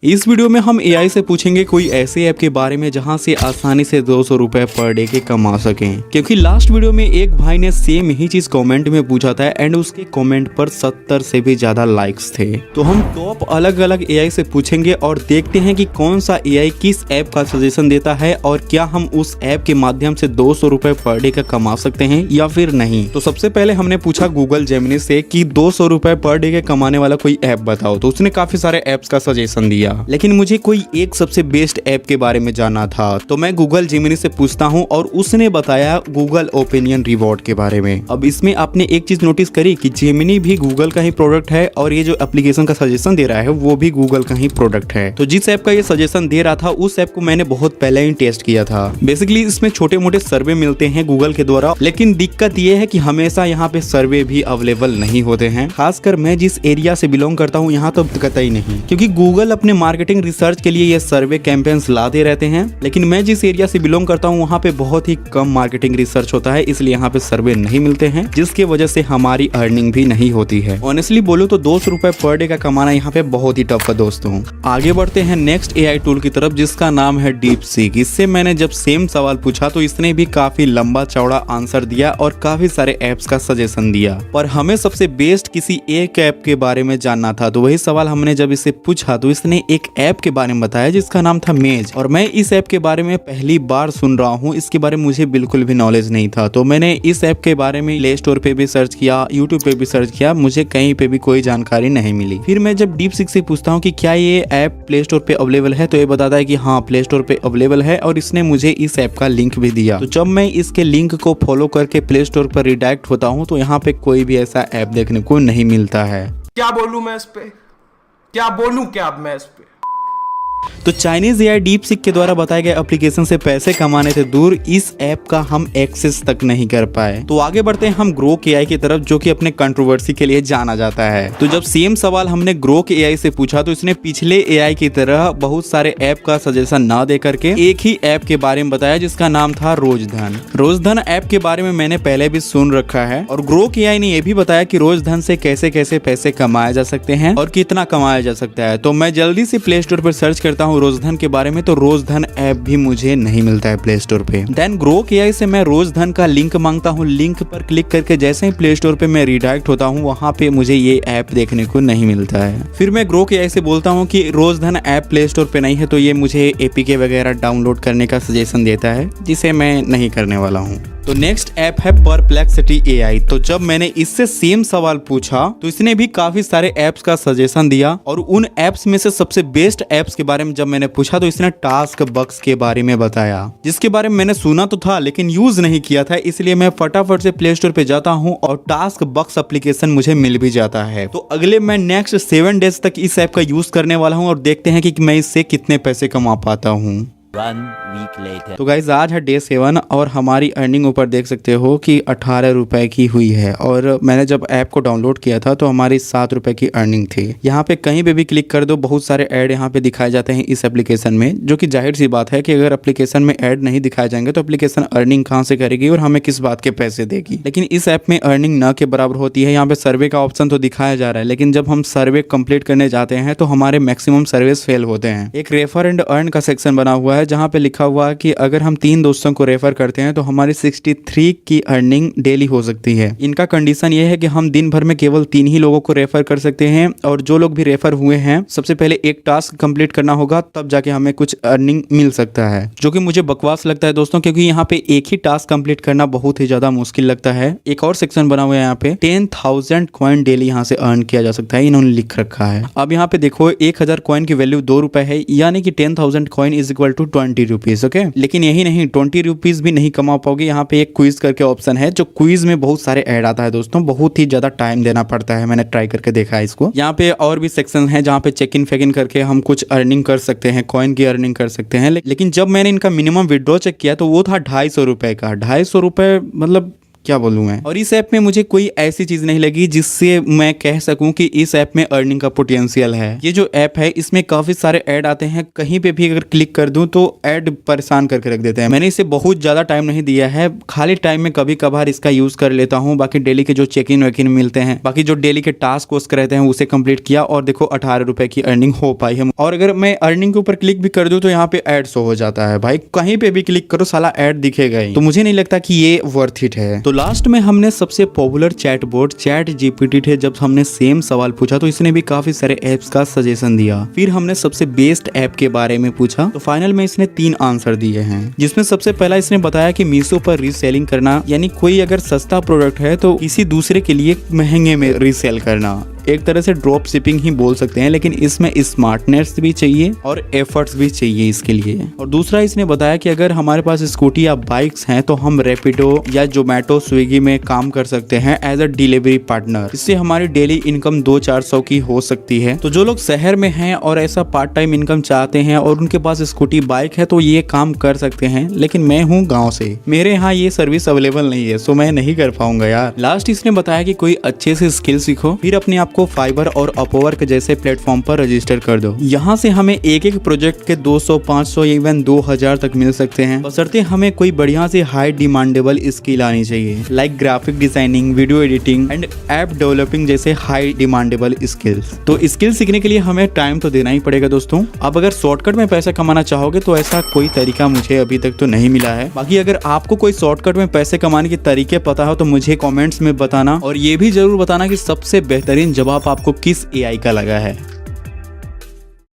इस वीडियो में हम एआई से पूछेंगे कोई ऐसे ऐप के बारे में जहां से आसानी से 200 रुपए पर डे के कमा सकें, क्योंकि लास्ट वीडियो में एक भाई ने सेम ही चीज कमेंट में पूछा था एंड उसके कमेंट पर 70 से भी ज्यादा लाइक्स थे। तो हम टॉप अलग अलग एआई से पूछेंगे और देखते हैं कि कौन सा एआई किस ऐप का सजेशन देता है और क्या हम उस ऐप के माध्यम से 200 रुपए पर डे का कमा सकते हैं या फिर नहीं। तो सबसे पहले हमने पूछा गूगल जेमिनी से कि 200 रुपए पर डे के कमाने वाला कोई ऐप बताओ, तो उसने काफी सारे ऐप्स का सजेशन दिया, लेकिन मुझे कोई एक सबसे बेस्ट ऐप के बारे में जानना था। तो मैं गूगल जेमिनी से पूछता हूं और उसने बताया गूगल ओपिनियन रिवॉर्ड के बारे में। अब इसमें आपने एक चीज नोटिस करी कि जेमिनी भी गूगल का ही प्रोडक्ट है और ये जो एप्लीकेशन का सजेशन दे रहा है वो भी गूगल का ही प्रोडक्ट है। तो जिस ऐप का ये सजेशन दे रहा था उस ऐप को मैंने बहुत पहले ही टेस्ट किया था। बेसिकली इसमें छोटे मोटे सर्वे मिलते हैं गूगल के द्वारा, लेकिन दिक्कत ये है कि हमेशा यहाँ पे सर्वे भी अवेलेबल नहीं होते हैं। खासकर मैं जिस एरिया से बिलोंग करता हूँ यहाँ तो कतई नहीं, क्योंकि गूगल अपने मार्केटिंग रिसर्च के लिए ये सर्वे कैंपेन्स लाते रहते हैं, लेकिन मैं जिस एरिया से बिलोंग करता हूँ वहाँ पे बहुत ही कम मार्केटिंग रिसर्च होता है, इसलिए यहाँ पे सर्वे नहीं मिलते हैं, जिसकी वजह से हमारी अर्निंग भी नहीं होती है। ऑनेस्टली बोलूं तो 200 रुपए पर डे का कमाना यहाँ पे बहुत ही टफ है दोस्तों। आगे बढ़ते हैं नेक्स्ट एआई टूल की तरफ जिसका नाम है डीपसीक। इससे मैंने जब सेम सवाल पूछा तो इसने भी काफी लंबा चौड़ा आंसर दिया और काफी सारे ऐप्स का सजेशन दिया, पर हमें सबसे बेस्ट किसी एक ऐप के बारे में जानना था। तो वही सवाल हमने जब इससे पूछा तो इसने एक ऐप के बारे में बताया जिसका नाम था मेज, और मैं इस ऐप के बारे में पहली बार सुन रहा हूँ। इसके बारे में मुझे बिल्कुल भी नॉलेज नहीं था, तो मैंने इस ऐप के बारे में प्ले स्टोर पे भी सर्च किया, यूट्यूब पे भी सर्च किया, मुझे कहीं पे भी कोई जानकारी नहीं मिली। फिर मैं जब डीपसीक से पूछता हूँ कि क्या ये ऐप प्ले स्टोर पे अवेलेबल है, तो ये बताता है कि हाँ प्ले स्टोर पे अवेलेबल है और इसने मुझे इस ऐप का लिंक भी दिया। तो जब मैं इसके लिंक को फॉलो करके प्ले स्टोर पर रिडायरेक्ट होता हूँ तो यहाँ पे कोई भी ऐसा ऐप देखने को नहीं मिलता है। क्या बोलूं मैं इस पे, क्या बोलूं क्या अब मैं इस पे। तो चाइनीज एआई डीपसीक के द्वारा बताए गए एप्लीकेशन से पैसे कमाने से दूर इस ऐप का हम एक्सेस तक नहीं कर पाए। तो आगे बढ़ते हैं हम ग्रोक एआई की तरफ, जो कि अपने कंट्रोवर्सी के लिए जाना जाता है। तो जब सेम सवाल हमने ग्रोक एआई से पूछा तो इसने पिछले एआई की तरह बहुत सारे ऐप का सजेशन ना दे करके एक ही ऐप के बारे में बताया जिसका नाम था रोजधन। रोजधन ऐप के बारे में मैंने पहले भी सुन रखा है और ग्रोक एआई ने यह भी बताया कि रोजधन से कैसे कैसे पैसे कमाए जा सकते हैं और कितना कमाया जा सकता है। तो मैं जल्दी से प्ले स्टोर पर सर्च करता हूँ रोजधन के बारे में, तो रोजधन ऐप भी मुझे नहीं मिलता है प्ले स्टोर पे। देन ग्रोक एआई से मैं रोजधन का लिंक मांगता हूँ, लिंक पर क्लिक करके जैसे ही प्ले स्टोर पे मैं रिडायरेक्ट होता हूँ वहाँ पे मुझे ये ऐप देखने को नहीं मिलता है। फिर मैं ग्रोक एआई से बोलता हूँ कि रोजधन ऐप प्ले स्टोर पे नहीं है, तो ये मुझे एपीके वगैरह डाउनलोड करने का सजेशन देता है, जिसे मैं नहीं करने वाला हूँ। तो नेक्स्ट ऐप है परप्लेक्सिटी एआई। तो जब मैंने इससे सेम सवाल पूछा तो इसने भी काफी सारे ऐप्स का सजेशन दिया और उन ऐप्स में से सबसे बेस्ट ऐप्स के बारे में जब मैंने पूछा तो इसने टास्क बक्स के बारे में बताया, जिसके बारे में मैंने सुना तो था लेकिन यूज नहीं किया था, इसलिए मैं फटाफट से प्ले स्टोर पे जाता हूँ और टास्क बक्स एप्लीकेशन मुझे मिल भी जाता है। तो अगले मैं नेक्स्ट 7 डेज तक इस ऐप का यूज करने वाला हूँ और देखते हैं कि मैं इससे कितने पैसे कमा पाता हूँ। 1 week later. तो गाइज आज है डे 7 और हमारी अर्निंग ऊपर देख सकते हो कि 18 रुपए की हुई है और मैंने जब ऐप को डाउनलोड किया था तो हमारी 7 रुपए की अर्निंग थी। यहाँ पे कहीं पे भी क्लिक कर दो बहुत सारे ऐड यहाँ पे दिखाए जाते हैं इस एप्लीकेशन में, जो कि जाहिर सी बात है कि अगर एप्लीकेशन में ऐड नहीं दिखाए जाएंगे तो एप्लीकेशन अर्निंग कहाँ से करेगी और हमें किस बात के पैसे देगी। लेकिन इस ऐप में अर्निंग न के बराबर होती है। यहाँ पे सर्वे का ऑप्शन तो दिखाया जा रहा है, लेकिन जब हम सर्वे कंप्लीट करने जाते हैं तो हमारे मैक्सिमम सर्विस फेल होते हैं। एक रेफर एंड अर्न का सेक्शन बना हुआ है जहाँ पे लिखा हुआ है कि अगर हम 3 दोस्तों को रेफर करते हैं तो हमारी 63 की अर्निंग डेली हो सकती है। इनका कंडीशन ये है कि हम दिन भर में केवल 3 ही लोगों को रेफर कर सकते हैं और जो लोग भी रेफर हुए हैं सबसे पहले एक टास्क कंप्लीट करना होगा, तब जाके हमें कुछ अर्निंग मिल सकता है, जो कि मुझे बकवास लगता है दोस्तों, क्योंकि यहाँ पे एक ही टास्क कंप्लीट करना बहुत ही ज्यादा मुश्किल लगता है। एक और सेक्शन बना हुआ है यहाँ पे 10,000 कॉइन डेली यहाँ से अर्न किया जा सकता है, इन्होंने लिख रखा है। अब यहाँ पे देखो 1000 कॉइन की वैल्यू 2 रुपए है, यानी कि 10,000 coin is equal to 20 rupees. Okay, लेकिन यही नहीं, 20 रुपीज भी नहीं कमा पाओगे। यहाँ पे एक क्विज करके ऑप्शन है, जो क्विज में बहुत सारे ऐड आता है दोस्तों, बहुत ही ज्यादा टाइम देना पड़ता है, मैंने ट्राई करके देखा है इसको। यहाँ पे और भी सेक्शन है जहाँ पे चेक इन फेक इन करके हम कुछ अर्निंग कर सकते हैं, कॉइन की अर्निंग कर सकते हैं। लेकिन जब मैंने इनका मिनिमम विड्रॉ चेक किया तो वो था 250 रुपए का। 250 रुपए मतलब क्या बोलूं मैं। और इस ऐप में मुझे कोई ऐसी चीज नहीं लगी जिससे मैं कह सकूं कि इस ऐप में अर्निंग का पोटेंशियल है। ये जो ऐप है इसमें काफी सारे ऐड आते हैं, कहीं पे भी अगर क्लिक कर दूं तो ऐड परेशान करके रख देते हैं। मैंने इसे बहुत ज्यादा टाइम नहीं दिया है, खाली टाइम में कभी कभार इसका यूज कर लेता हूँ। बाकी डेली के जो चेक इन वेक इन मिलते हैं, बाकी जो डेली के टास्क वोस्क रहते हैं उसे कंप्लीट किया और देखो 18 रुपए की अर्निंग हो पाई है। और अगर मैं अर्निंग के ऊपर क्लिक भी कर दूं तो यहाँ पे ऐड शो हो जाता है। भाई कहीं पे भी क्लिक करो साला ऐड दिखेगा ही। तो मुझे नहीं लगता कि ये वर्थ इट है। तो लास्ट में हमने सबसे पॉपुलर चैटबॉट चैट जीपीटी थे, जब हमने सेम सवाल पूछा तो इसने भी काफी सारे एप्स का सजेशन दिया। फिर हमने सबसे बेस्ट ऐप के बारे में पूछा तो फाइनल में इसने 3 आंसर दिए हैं, जिसमें सबसे पहला इसने बताया कि मीशो पर रीसेलिंग करना, यानी कोई अगर सस्ता प्रोडक्ट है तो किसी दूसरे के लिए महंगे में रीसेल करना। एक तरह से ड्रॉप शिपिंग ही बोल सकते हैं, लेकिन इसमें स्मार्टनेस भी चाहिए और एफर्ट्स भी चाहिए इसके लिए। और दूसरा इसने बताया कि अगर हमारे पास स्कूटी या बाइक्स हैं तो हम रैपिडो या जोमेटो स्विगी में काम कर सकते हैं एज अ डिलीवरी पार्टनर। इससे हमारी डेली इनकम 200-400 की हो सकती है। तो जो लोग शहर में हैं और ऐसा पार्ट टाइम इनकम चाहते हैं और उनके पास स्कूटी बाइक है तो ये काम कर सकते हैं, लेकिन मैं हूँ गाँव से, मेरे यहाँ ये सर्विस अवेलेबल नहीं है, सो मैं नहीं कर पाऊंगा यार। लास्ट इसने बताया कि कोई अच्छे से स्किल सीखो, फिर अपने आप को फाइबर और अपवर्क जैसे प्लेटफॉर्म पर रजिस्टर कर दो। यहाँ से हमें एक एक प्रोजेक्ट के 200, 500 इवन 2000 तक मिल सकते हैं, बशर्ते हमें कोई बढ़िया से हाई डिमांडेबल स्किल आनी चाहिए, like graphic designing, video editing and app developing जैसे हाई डिमांडेबल स्किल्स। तो स्किल सीखने के लिए हमें टाइम तो देना ही पड़ेगा दोस्तों। अब अगर शॉर्टकट में पैसा कमाना चाहोगे तो ऐसा कोई तरीका मुझे अभी तक तो नहीं मिला है। बाकी अगर आपको कोई शॉर्टकट में पैसे कमाने के तरीके पता हो तो मुझे कमेंट्स में बताना, और ये भी जरूर बताना कि सबसे बेहतरीन जवाब आपको किस एआई का लगा है।